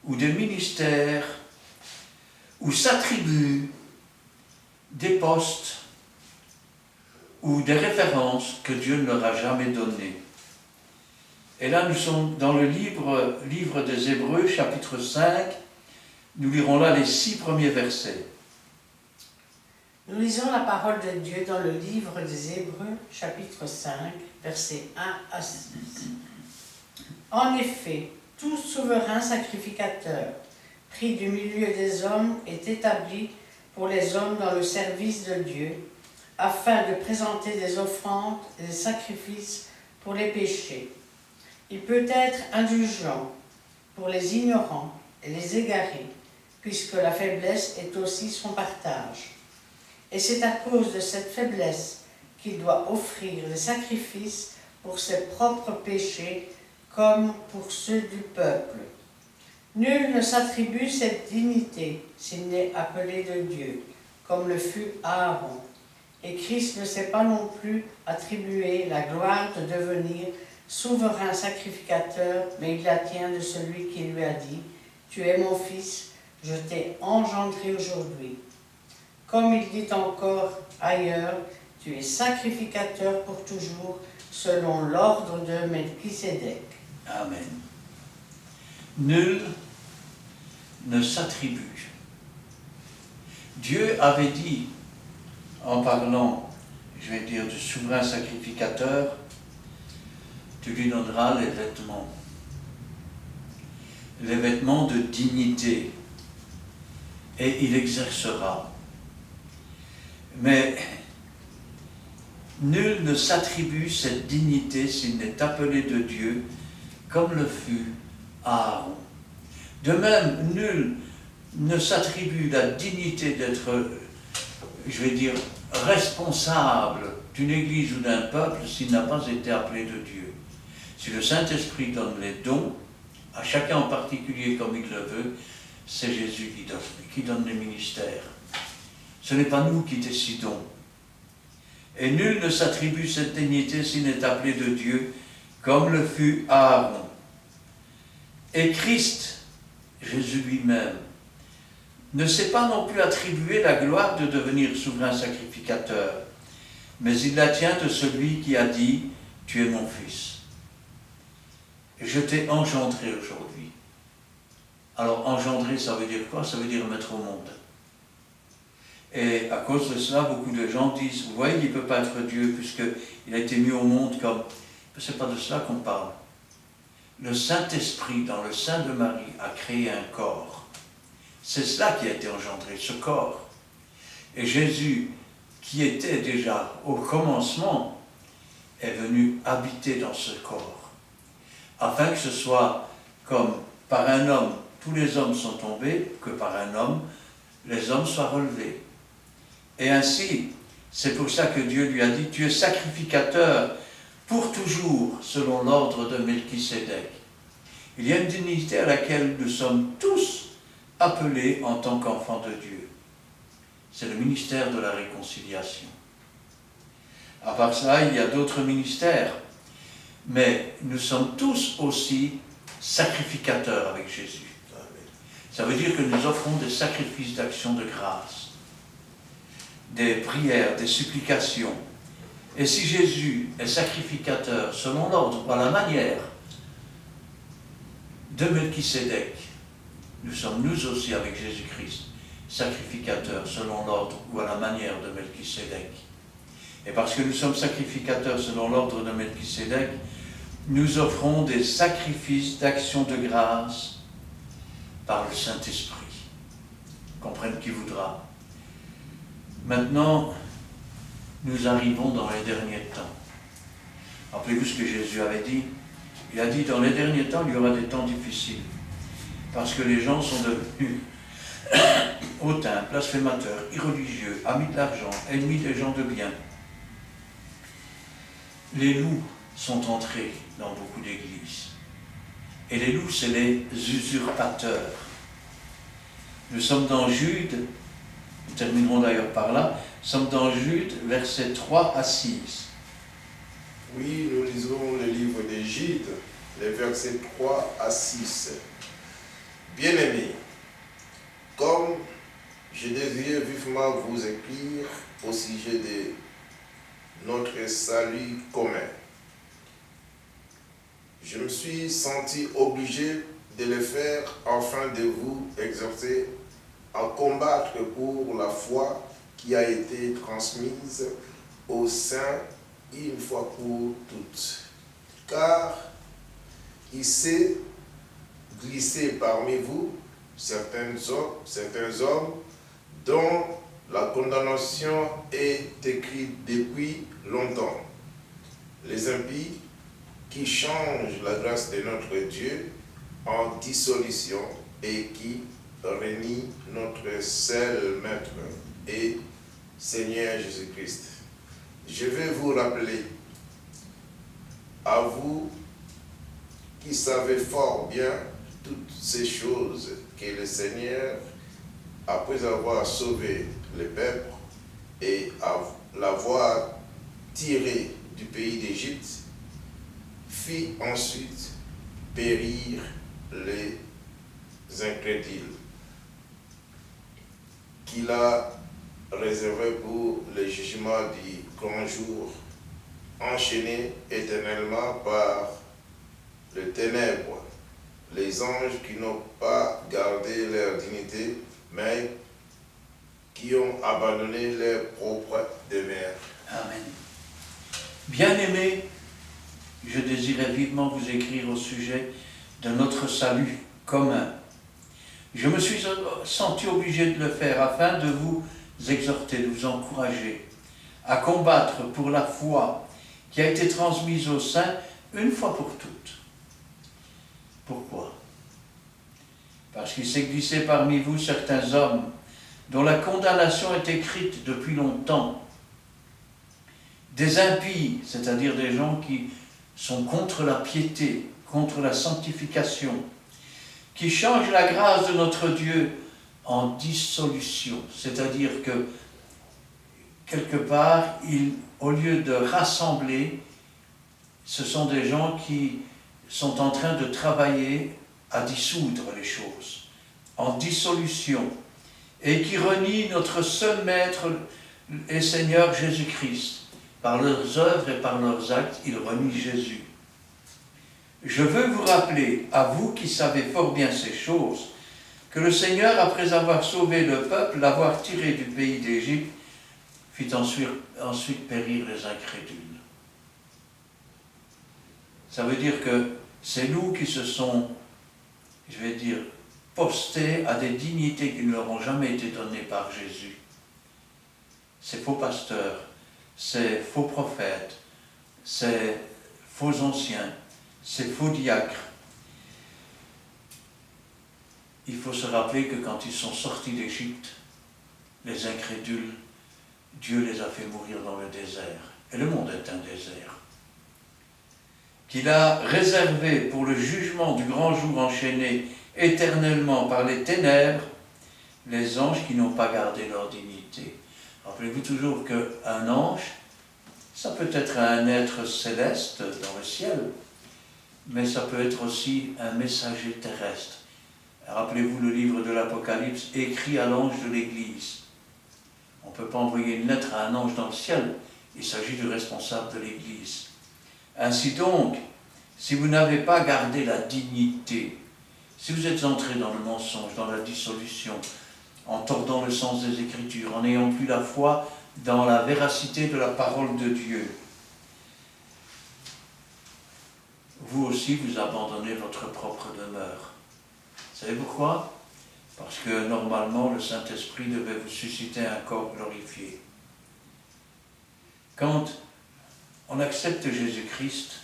ou des ministères ou s'attribuent des postes ou des références que Dieu ne leur a jamais données. Et là, nous sommes dans le livre des Hébreux, chapitre 5. Nous lirons là les 6 premiers versets. Nous lisons la parole de Dieu dans le livre des Hébreux, chapitre 5, versets 1 à 6. En effet, tout souverain sacrificateur, pris du milieu des hommes, est établi pour les hommes dans le service de Dieu, afin de présenter des offrandes et des sacrifices pour les péchés. Il peut être indulgent pour les ignorants et les égarés, puisque la faiblesse est aussi son partage. Et c'est à cause de cette faiblesse qu'il doit offrir des sacrifices pour ses propres péchés comme pour ceux du peuple. Nul ne s'attribue cette dignité s'il n'est appelé de Dieu, comme le fut Aaron. Et Christ ne s'est pas non plus attribué la gloire de devenir souverain sacrificateur, mais il la tient de celui qui lui a dit « Tu es mon fils, je t'ai engendré aujourd'hui ». Comme il dit encore ailleurs, tu es sacrificateur pour toujours, selon l'ordre de Melchisédek. Amen. Nul ne s'attribue. Dieu avait dit, en parlant, je vais dire, du souverain sacrificateur, tu lui donneras les vêtements de dignité, et il exercera. Mais nul ne s'attribue cette dignité s'il n'est appelé de Dieu, comme le fut Aaron. De même, nul ne s'attribue la dignité d'être, je vais dire, responsable d'une église ou d'un peuple s'il n'a pas été appelé de Dieu. Si le Saint-Esprit donne les dons, à chacun en particulier comme il le veut, c'est Jésus qui donne les ministères. Ce n'est pas nous qui décidons. Et nul ne s'attribue cette dignité s'il n'est appelé de Dieu, comme le fut Aaron. Et Christ, Jésus lui-même, ne s'est pas non plus attribué la gloire de devenir souverain sacrificateur, mais il la tient de celui qui a dit « Tu es mon fils. Je t'ai engendré aujourd'hui. » Alors engendrer, ça veut dire quoi? Ça veut dire mettre au monde. Et à cause de cela, beaucoup de gens disent « Vous voyez, il ne peut pas être Dieu puisqu'il a été mis au monde comme... » Ce n'est pas de cela qu'on parle. Le Saint-Esprit, dans le sein de Marie, a créé un corps. C'est cela qui a été engendré, ce corps. Et Jésus, qui était déjà au commencement, est venu habiter dans ce corps, afin que ce soit comme par un homme, tous les hommes sont tombés, que par un homme, les hommes soient relevés. Et ainsi, c'est pour ça que Dieu lui a dit, tu es sacrificateur pour toujours, selon l'ordre de Melchisédek. Il y a une dignité à laquelle nous sommes tous appelés en tant qu'enfants de Dieu. C'est le ministère de la réconciliation. À part ça, il y a d'autres ministères, mais nous sommes tous aussi sacrificateurs avec Jésus. Ça veut dire que nous offrons des sacrifices d'action de grâce, des prières, des supplications. Et si Jésus est sacrificateur selon l'ordre ou à la manière de Melchisédek, nous sommes nous aussi avec Jésus-Christ sacrificateurs selon l'ordre ou à la manière de Melchisédek. Et parce que nous sommes sacrificateurs selon l'ordre de Melchisédek, nous offrons des sacrifices d'action de grâce par le Saint-Esprit. Comprenne qui voudra. Maintenant, nous arrivons dans les derniers temps. Rappelez-vous ce que Jésus avait dit. Il a dit, dans les derniers temps, il y aura des temps difficiles. Parce que les gens sont devenus hautains, blasphémateurs, irreligieux, amis de l'argent, ennemis des gens de bien. Les loups sont entrés dans beaucoup d'églises. Et les loups, c'est les usurpateurs. Nous sommes dans Jude, nous terminerons d'ailleurs par là, nous sommes dans Jude, versets 3 à 6. Oui, nous lisons le livre de Jude, les versets 3 à 6. Bien-aimés, comme je désirais vivement vous écrire au sujet de notre salut commun, je me suis senti obligé de le faire afin de vous exhorter à combattre pour la foi qui a été transmise aux saints une fois pour toutes. Car il s'est glissé parmi vous certains hommes dont la condamnation est écrite depuis longtemps. Les impies qui changent la grâce de notre Dieu en dissolution et qui renient notre seul Maître et Seigneur Jésus-Christ. Je vais vous rappeler, à vous qui savez fort bien toutes ces choses, que le Seigneur, après avoir sauvé le peuple et l'avoir tiré du pays d'Égypte, fit ensuite périr les incrédules, qu'il a réservé pour le jugement du grand jour, enchaînés éternellement par les ténèbres, les anges qui n'ont pas gardé leur dignité, mais qui ont abandonné leur propre demeure. Amen. Bien-aimés, je désirais vivement vous écrire au sujet de notre salut commun. Je me suis senti obligé de le faire afin de vous exhorter, de vous encourager à combattre pour la foi qui a été transmise aux saints une fois pour toutes. Pourquoi? Parce qu'il s'est glissé parmi vous certains hommes dont la condamnation est écrite depuis longtemps. Des impies, c'est-à-dire des gens qui sont contre la piété, contre la sanctification, qui changent la grâce de notre Dieu en dissolution, c'est-à-dire que quelque part, au lieu de rassembler, ce sont des gens qui sont en train de travailler à dissoudre les choses, en dissolution, et qui renient notre seul Maître et Seigneur Jésus-Christ. Par leurs œuvres et par leurs actes, ils renient Jésus. Je veux vous rappeler, à vous qui savez fort bien ces choses, que le Seigneur, après avoir sauvé le peuple, l'avoir tiré du pays d'Égypte, fit ensuite périr les incrédules. Ça veut dire que c'est nous qui se sont, je vais dire, postés à des dignités qui ne leur ont jamais été données par Jésus. Ces faux pasteurs, ces faux prophètes, ces faux anciens, ces faux diacres. Il faut se rappeler que quand ils sont sortis d'Égypte, les incrédules, Dieu les a fait mourir dans le désert. Et le monde est un désert. qu'il a réservé pour le jugement du grand jour enchaîné éternellement par les ténèbres, les anges qui n'ont pas gardé leur dignité. Rappelez-vous toujours qu'un ange, ça peut être un être céleste dans le ciel, mais ça peut être aussi un messager terrestre. Rappelez-vous le livre de l'Apocalypse, écrit à l'ange de l'Église. On ne peut pas envoyer une lettre à un ange dans le ciel, il s'agit du responsable de l'Église. Ainsi donc, si vous n'avez pas gardé la dignité, si vous êtes entré dans le mensonge, dans la dissolution, en tordant le sens des Écritures, en n'ayant plus la foi dans la véracité de la parole de Dieu, vous aussi vous abandonnez votre propre demeure. Vous savez pourquoi? Parce que normalement le Saint-Esprit devait vous susciter un corps glorifié. Quand on accepte Jésus-Christ,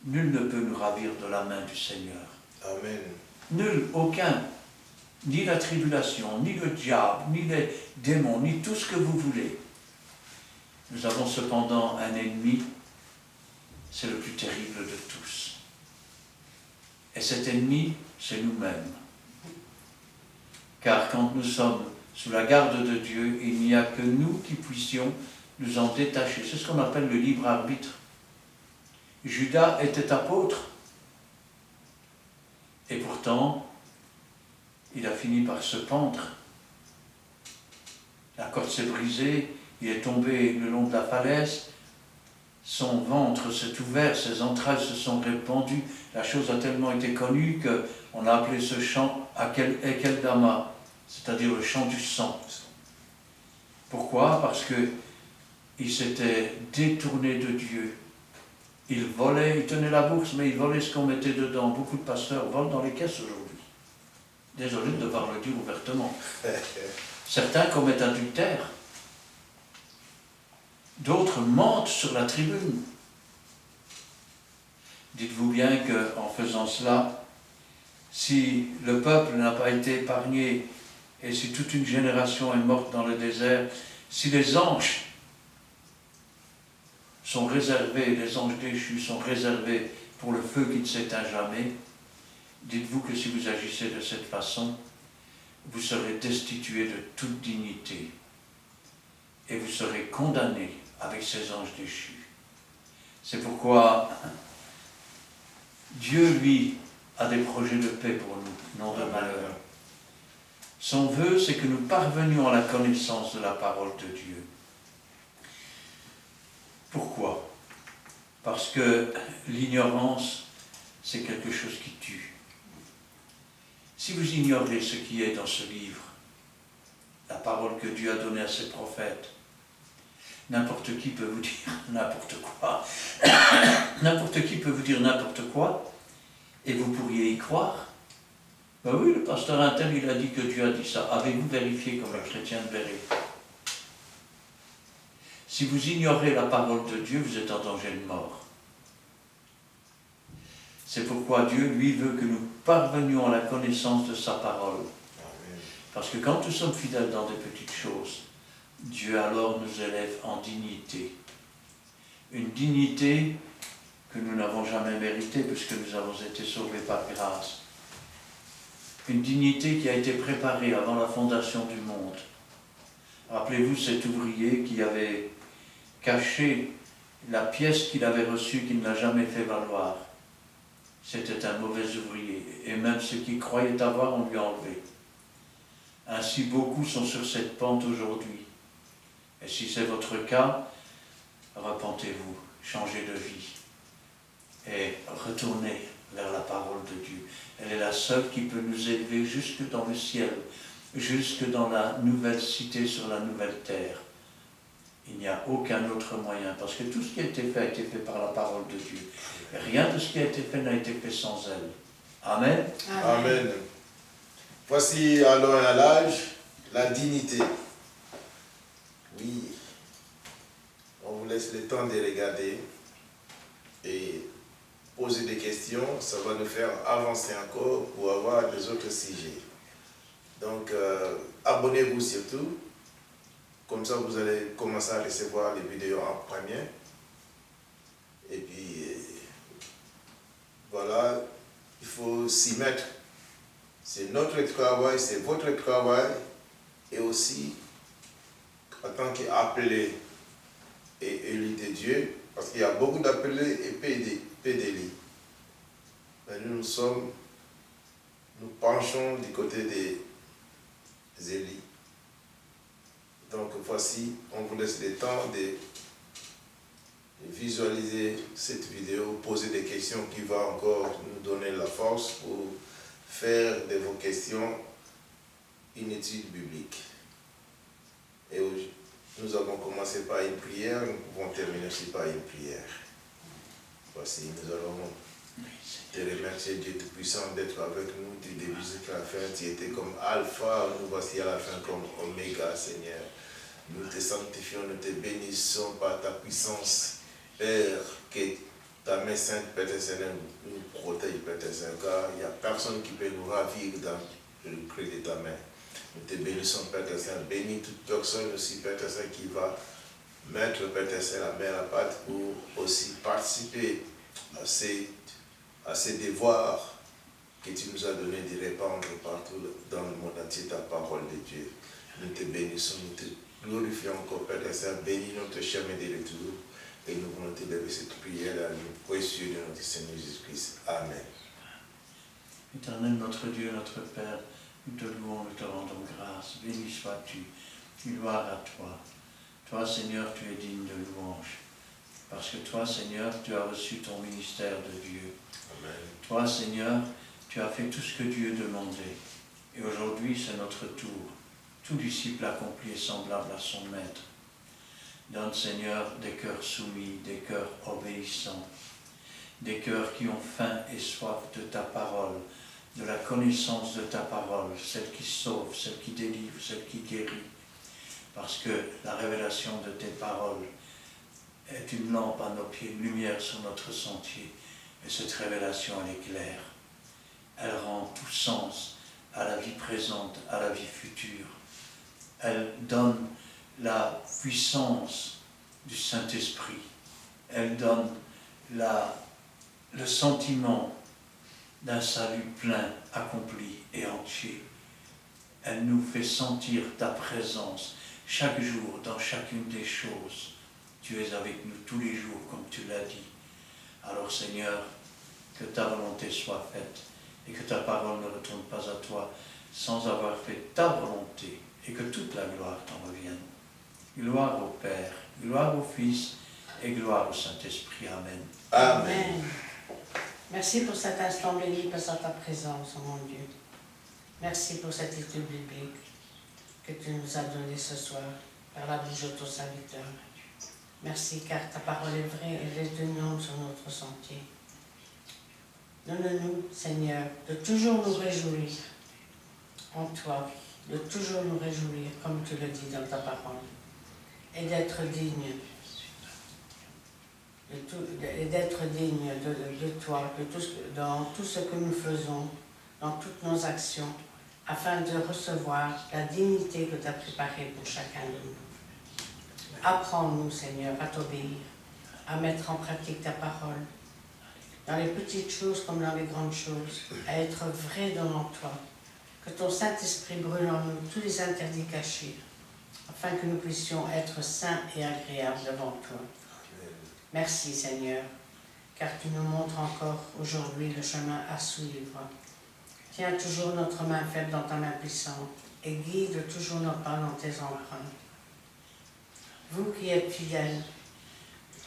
nul ne peut nous ravir de la main du Seigneur. Amen. Nul, aucun. Ni la tribulation, ni le diable, ni les démons, ni tout ce que vous voulez. Nous avons cependant un ennemi, c'est le plus terrible de tous. Et cet ennemi, c'est nous-mêmes. Car quand nous sommes sous la garde de Dieu, il n'y a que nous qui puissions nous en détacher. C'est ce qu'on appelle le libre arbitre. Judas était apôtre. Et pourtant, il a fini par se pendre. La corde s'est brisée, il est tombé le long de la falaise, son ventre s'est ouvert, ses entrailles se sont répandues. La chose a tellement été connue qu'on a appelé ce chant Ekeldama, c'est-à-dire le chant du sang. Pourquoi? Parce qu'il s'était détourné de Dieu. Il volait, il tenait la bourse, mais il volait ce qu'on mettait dedans. Beaucoup de pasteurs volent dans les caisses aujourd'hui. Désolé de devoir le dire ouvertement. Certains commettent adultère. D'autres mentent sur la tribune. Dites-vous bien qu'en faisant cela, si le peuple n'a pas été épargné et si toute une génération est morte dans le désert, si les anges sont réservés, les anges déchus sont réservés pour le feu qui ne s'éteint jamais, dites-vous que si vous agissez de cette façon, vous serez destitué de toute dignité et vous serez condamné avec ces anges déchus. C'est pourquoi Dieu, lui, a des projets de paix pour nous, non de malheur. Son vœu, c'est que nous parvenions à la connaissance de la parole de Dieu. Pourquoi? Parce que l'ignorance, c'est quelque chose qui tue. Si vous ignorez ce qui est dans ce livre, la parole que Dieu a donnée à ses prophètes, n'importe qui peut vous dire n'importe quoi. N'importe qui peut vous dire n'importe quoi, et vous pourriez y croire. Ben oui, le pasteur Intel, il a dit que Dieu a dit ça. Avez-vous vérifié comme un chrétien de verrez? Si vous ignorez la parole de Dieu, vous êtes en danger de mort. C'est pourquoi Dieu, lui, veut que nous parvenions à la connaissance de sa parole. Parce que quand nous sommes fidèles dans des petites choses, Dieu alors nous élève en dignité. Une dignité que nous n'avons jamais méritée puisque nous avons été sauvés par grâce. Une dignité qui a été préparée avant la fondation du monde. Rappelez-vous cet ouvrier qui avait caché la pièce qu'il avait reçue, qu'il n'a jamais fait valoir. C'était un mauvais ouvrier, et même ce qu'il croyait avoir, on lui a enlevé. Ainsi, beaucoup sont sur cette pente aujourd'hui. Et si c'est votre cas, repentez-vous, changez de vie, et retournez vers la parole de Dieu. Elle est la seule qui peut nous élever jusque dans le ciel, jusque dans la nouvelle cité sur la nouvelle terre. Il n'y a aucun autre moyen, parce que tout ce qui a été fait par la parole de Dieu. Et rien de ce qui a été fait n'a été fait sans elle. Amen. Amen. Voici alors à l'âge la dignité. Oui. On vous laisse le temps de regarder et poser des questions. Ça va nous faire avancer encore pour avoir des autres sujets. Donc, abonnez-vous surtout. Comme ça, vous allez commencer à recevoir les vidéos en premier. Et puis, voilà, il faut s'y mettre. C'est notre travail, c'est votre travail, et aussi, en tant qu'appelé et élu de Dieu, parce qu'il y a beaucoup d'appelés et peu d'élus. Mais nous penchons du côté des élus. Donc voici, on vous laisse le temps de visualiser cette vidéo, poser des questions qui vont encore nous donner la force pour faire de vos questions une étude biblique. Et nous avons commencé par une prière, nous pouvons terminer aussi par une prière. Voici, nous allons te remercier, Dieu Tout-Puissant, d'être avec nous du début jusqu'à la fin. Tu étais comme Alpha, nous voici à la fin comme Oméga, Seigneur. Nous te sanctifions, nous te bénissons par ta puissance, Père, que ta main sainte, Père Saint-Seigneur, nous protège, Père Saint-Seigneur, car il n'y a personne qui peut nous ravir dans le creux de ta main. Nous te bénissons, Père Saint-Seigneur. Bénis toute personne aussi, Père Saint-Seigneur, qui va mettre, Père Saint-Seigneur, la main à la pâte pour aussi participer à ces devoirs que tu nous as donné de répandre partout dans le monde entier ta parole de Dieu. Nous te bénissons, nous te glorifions encore, Père Saint-Seigneur. Bénis notre chemin de retour et nous voulons te lever cette prière à nous, précieux de notre Seigneur Jésus-Christ. Amen. Éternel, notre Dieu, notre Père, nous te louons, nous te rendons grâce. Béni sois-tu. Gloire à toi. Toi, Seigneur, tu es digne de louange. Parce que toi, Seigneur, tu as reçu ton ministère de Dieu. Amen. Toi, Seigneur, tu as fait tout ce que Dieu demandait. Et aujourd'hui, c'est notre tour. Tout disciple accompli est semblable à son maître. Donne, Seigneur, des cœurs soumis, des cœurs obéissants, des cœurs qui ont faim et soif de ta parole, de la connaissance de ta parole, celle qui sauve, celle qui délivre, celle qui guérit. Parce que la révélation de tes paroles est une lampe à nos pieds, une lumière sur notre sentier. Et cette révélation, elle est claire. Elle rend tout sens à la vie présente, à la vie future. Elle donne la puissance du Saint-Esprit. Elle donne le sentiment d'un salut plein, accompli et entier. Elle nous fait sentir ta présence chaque jour, dans chacune des choses. Tu es avec nous tous les jours, comme tu l'as dit. Alors Seigneur, que ta volonté soit faite et que ta parole ne retourne pas à toi sans avoir fait ta volonté et que toute la gloire t'en revienne. Gloire au Père, gloire au Fils et gloire au Saint-Esprit. Amen. Amen. Merci pour cet instant béni par ta présence, mon Dieu. Merci pour cette étude biblique que tu nous as donnée ce soir par la bouche de ton serviteur. Merci car ta parole est vraie et elle est tenante sur notre sentier. Donne-nous, Seigneur, de toujours nous réjouir en toi, de toujours nous réjouir comme tu le dis dans ta parole, et d'être digne de toi, dans tout ce que nous faisons, dans toutes nos actions, afin de recevoir la dignité que tu as préparée pour chacun de nous. Apprends-nous, Seigneur, à t'obéir, à mettre en pratique ta parole, dans les petites choses comme dans les grandes choses, à être vrai devant toi, que ton Saint-Esprit brûle en nous tous les interdits cachés, afin que nous puissions être saints et agréables devant toi. Merci, Seigneur, car tu nous montres encore aujourd'hui le chemin à suivre. Tiens toujours notre main faible dans ta main puissante et guide toujours nos pas dans tes empreintes. Vous qui êtes fidèles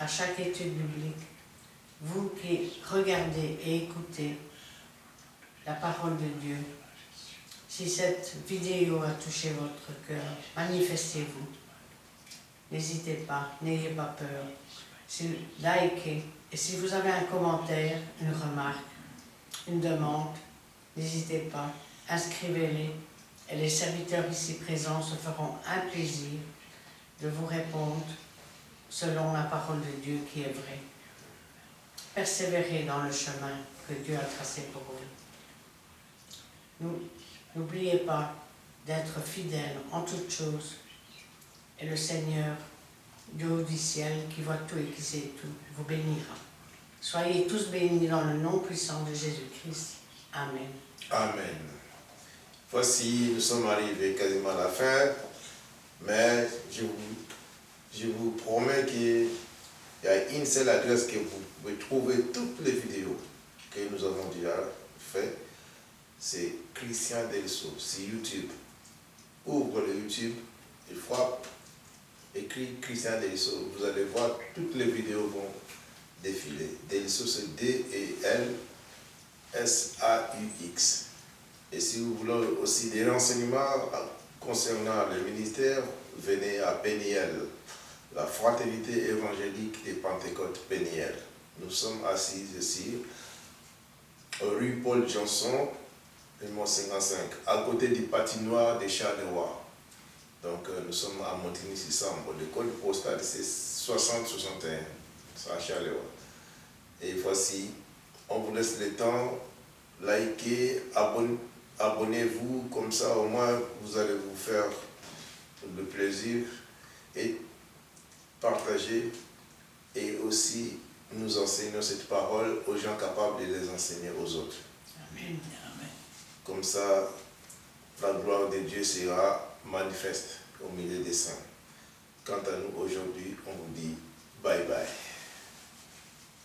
à chaque étude biblique, vous qui regardez et écoutez la parole de Dieu, si cette vidéo a touché votre cœur, manifestez-vous. N'hésitez pas, n'ayez pas peur. Likez. Et si vous avez un commentaire, une remarque, une demande, n'hésitez pas, inscrivez-les. Et les serviteurs ici présents se feront un plaisir de vous répondre selon la parole de Dieu qui est vraie. Persévérez dans le chemin que Dieu a tracé pour vous. N'oubliez pas d'être fidèle en toutes choses. Et le Seigneur du haut du ciel, qui voit tout et qui sait tout, vous bénira. Soyez tous bénis dans le nom puissant de Jésus-Christ. Amen. Amen. Voici, nous sommes arrivés quasiment à la fin, mais je vous promets qu'il y a une seule adresse que vous pouvez trouver toutes les vidéos que nous avons déjà faites. C'est Christian Delso, c'est YouTube. Ouvre le YouTube et frappe, écrit Christian Delso. Vous allez voir, toutes les vidéos vont défiler. Delso, c'est D-E-L-S-A-U-X. Et si vous voulez aussi des renseignements concernant le ministère, venez à Péniel, la Fraternité évangélique des Pentecôtes Péniel. Nous sommes assis ici, rue Paul Johnson, numéro 55, à côté du patinoire des Charleroi. Donc nous sommes à Montigny-Sissambre. Le code postal c'est 6061, c'est à Charleroi. Et voici, on vous laisse le temps, likez, abonnez-vous, comme ça au moins vous allez vous faire le plaisir et partager et aussi nous enseignons cette parole aux gens capables de les enseigner aux autres. Amen. Amen. Comme ça, la gloire de Dieu sera manifeste au milieu des saints. Quant à nous aujourd'hui, on vous dit bye bye.